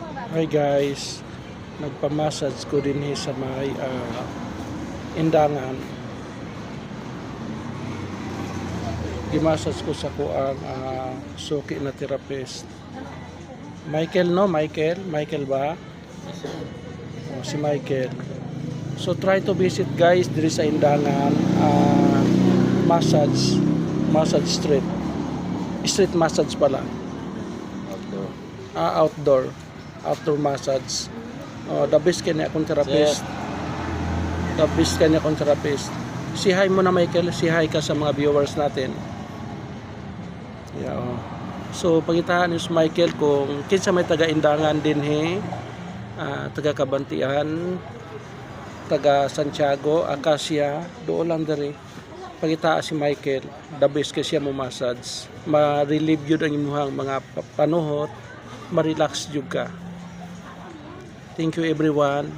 Hi guys, nagpamassage ko din sa may indangan. Gimassage ko sa kuang suki na therapist. Michael, no? Michael ba? Oh, si Michael. So try to visit guys diri sa indangan, massage street massage pala. Outdoor massage. Oh, the best kanya akong therapist. Si hi mo na Michael, si hi ka sa mga viewers natin. Yeah, oh. So pangitaan ni Michael kung kinsa may taga-indangan din taga Kabantian, taga Santiago, Acacia, doon lang diri. Pangitaan si Michael, the best kasi siya mo massage. Ma-relieve yun ang imuhang mga panuhot, ma-relax jud ka. Thank you everyone.